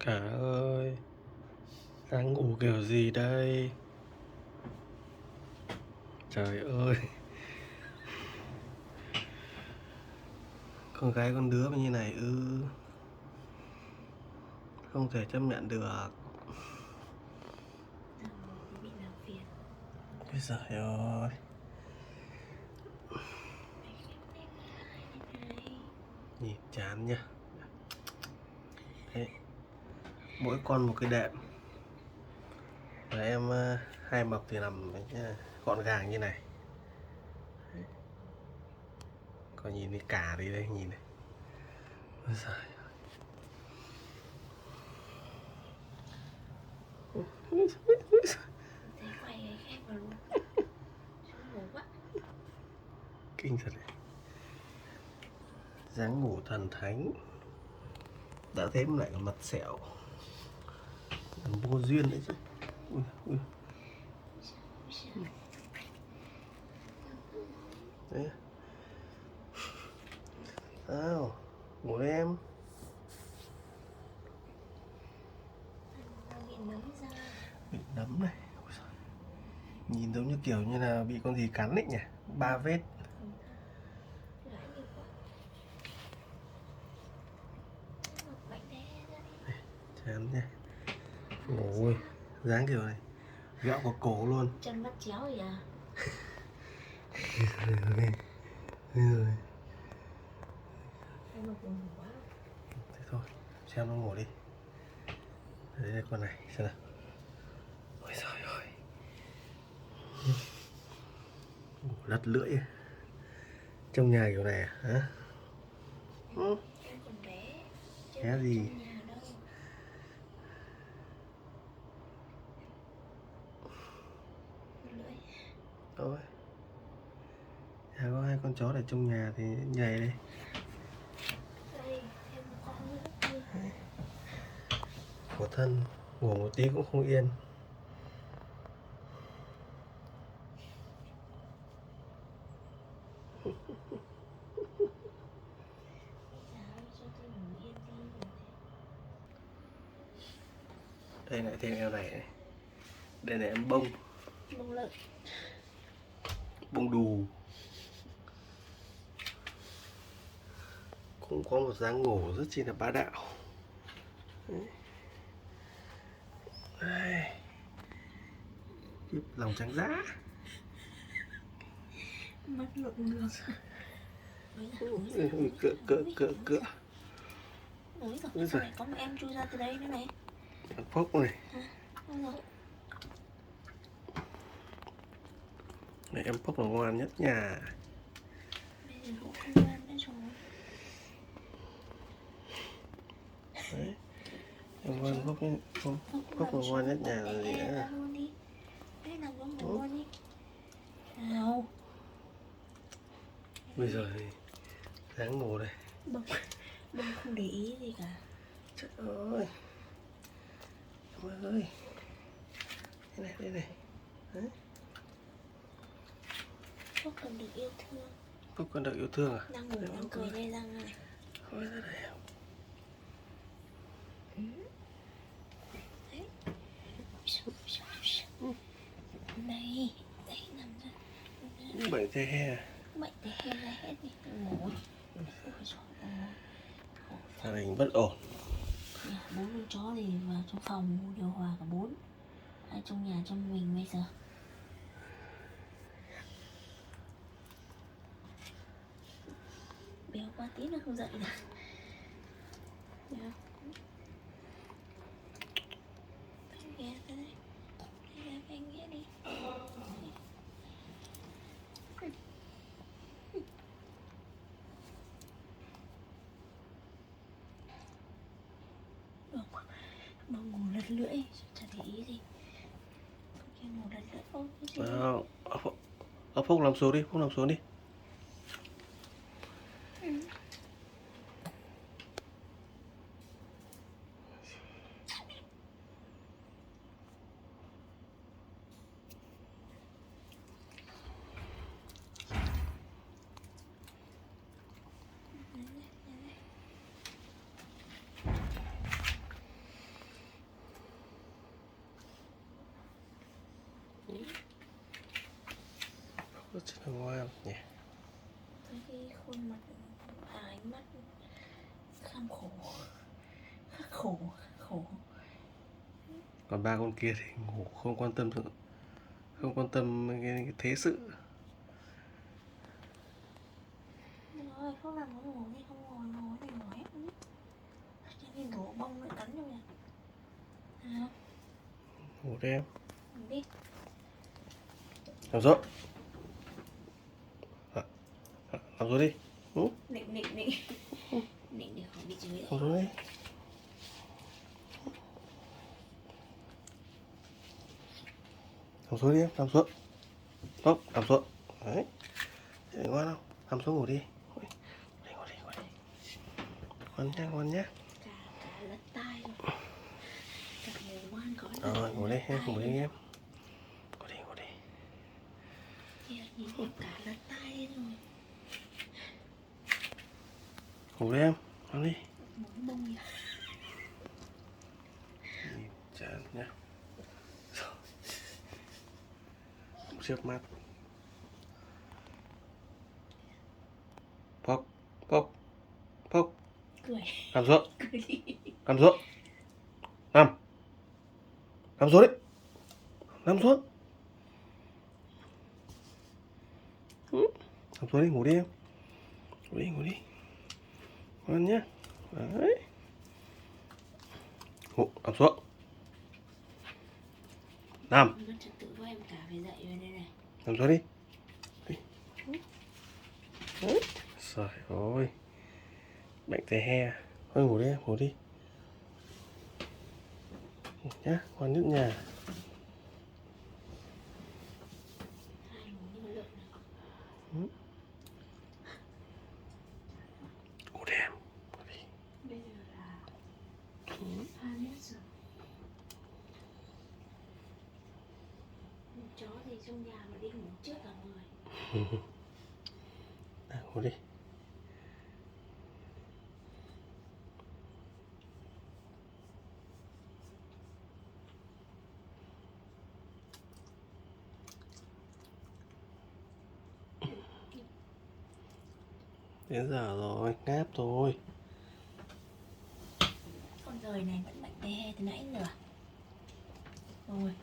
Cả ơi, đang ngủ kiểu gì đây? Trời ơi, con gái con đứa mà như này không thể chấp nhận được. Bị làm phiền. Ôi giời ơi, nhìn chán nhá. Đấy, mỗi con một cái đệm. Và em hai mập thì nằm gọn gàng như này. Còn nhìn đi cả đi đây, nhìn này. Ôi giời. Thấy quay ấy khép vào luôn. Ngủ quá. Kinh thật đấy. Dáng ngủ thần thánh. Đã thế lại còn mặt sẹo. Vô duyên đấy chứ. Ui, ui. Đấy. Sao? Ngủ đây em. Bị nấm ra. Bị nấm này. Ôi giời. Nhìn giống như kiểu như là bị con gì cắn ấy nhỉ. 3 vết. Chán nha. Ôi, dáng kiểu này gẹo vào cổ luôn. Chân bắt chéo gì à? Rồi. Em mà buồn ngủ quá. Thế thôi, xem nó ngủ đi. Đấy là con này, xem nào. Ôi trời ơi. Ngủ lật lưỡi. Trong nhà kiểu này à? Hả? Em còn bé. Bé gì? Trong nhà đâu. Lưỡi. Thôi. Nhà có hai con chó để trong nhà thì nhảy đây. Đây, thêm một con nữa. Khổ thân, ngủ một tí cũng không yên. Cho tôi ngủ yên đi. Đây lại thêm em này. Đây là em bông. Bông lợn. Bông đù. Cũng có một dáng ngủ rất chi là bá đạo. Đây. Lòng trắng dã. Mắt lộn ngược. Cựa. Ôi giời, sao lại có một em chui ra từ đây nữa này? Phốc này. Ôi giời. Này em Phốc là ngoan nhất nhà. Bây giờ cũng không ngoan nữa rồi. Đấy. Em ngoan Phốc ấy. Phốc là ngoan nhất nhà là gì nữa. Luôn đi. Đấy nằm xuống ngủ luôn đi. Nào. Bây giờ thì dáng ngủ đây. Bông không để ý gì cả. Trời ơi. Em ơi. Đây này. Đấy. Phúc cần được yêu thương. Phúc cần được yêu thương à? Đang ngủ đang cười đây răng này. Thôi ra đây em. Đấy. Đây, đấy nằm ra. Bệnh thế he. Bệnh thì he ra hết đi. Ngủ. Ôi trời ơi. Gia đình bất ổn. Bốn con chó thì vào trong phòng mua điều hòa cả bốn. Ai trong nhà trong mình bây giờ. Béo quá tí nó không dậy được. Ghé tới đây. Đây là cái nghĩa đi. Bông ngủ lật lưỡi, chả để ý gì. Kia ngủ lật lưỡi. Ôi cái gì? Phúc nằm xuống đi, Phúc nằm xuống đi. rất là ngoan nhỉ. Cái khuôn mặt ánh mắt kham khổ, khắc khổ. Còn ba con kia thì ngủ không quan tâm cái thế sự. Rồi không làm có ngủ đi, không ngồi thì ngồi hết đi. Cho nên đổ bông lại cắn cho mẹ. À, Ngủ đi em. đi. Làm rõ. Làm rõ đi. Nịnh để khỏi bị chửi. Làm rõ đi. Nằm xuống đi em, nằm xuống. Tốt, nằm xuống. Đấy. Để ngoan không? Nằm xuống ngủ đi. Ngủ đi. Ngoan nhá. Cả lật tay rồi. Cả ngủ ngoan có lật. Rồi, ngủ đi em, ngủ đi em. Ngủ đi. Kìa, nhìn em cả lật tay lên rồi. Ngủ đi em, nằm đi. Muốn bông nhỉ? Nhìn chán nhá. Chớp mắt. Phốc. Cười. Nằm xuống. Cười đi. Nằm xuống. Nằm xuống đi. Nằm xuống. Nằm xuống đi, ngủ đi em. Ngủ đi. Ngoan nhá. Đấy. Ngủ, nằm xuống. Nằm. Mất trật tự của em cả phải dậy về đây này. Nằm xuống đi. Đấy. Trời ơi. Bệnh tè he. Thôi ngủ đi em, ngủ đi. Ngủ nhá, ngoan nhất nhà. Hai ngủ như lợn này. Ngủ đi em. Ngủ đi. Bây giờ là 21 giờ. Chó gì trong nhà mà đi ngủ trước cả người. Ngủ đi. Đến giờ rồi, ngáp thôi. Con rời này vẫn bệnh tê he từ nãy giờ. Bông ơi.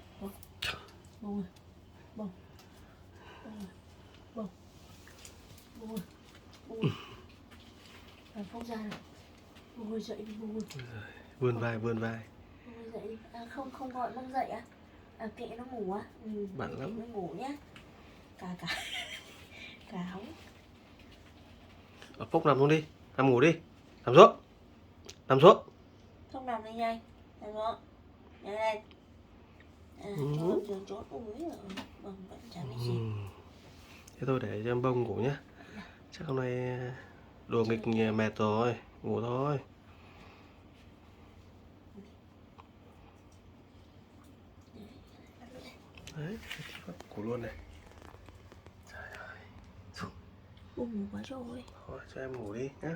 Không ra rồi. Bông ơi dậy đi bông ơi. Vươn vai. Bông ơi dậy đi. À, không gọi bông dậy á. À, kệ nó ngủ á. Bận lắm. Nó ngủ nhá. Cả hóng. Phúc nằm xuống đi. Nằm ngủ đi. Nằm xuống. Không nằm đi nhanh. Nằm xuống. Nhanh lên. À, chốt uống rồi. Bông vẫn chả biết gì. Thế thôi để cho em Bông ngủ nhá. Chắc hôm nay đùa nghịch mệt rồi. Ngủ thôi. Đấy, ngủ luôn này. Trời ơi. Bông ngủ quá rồi. Thôi cho em ngủ đi nhá.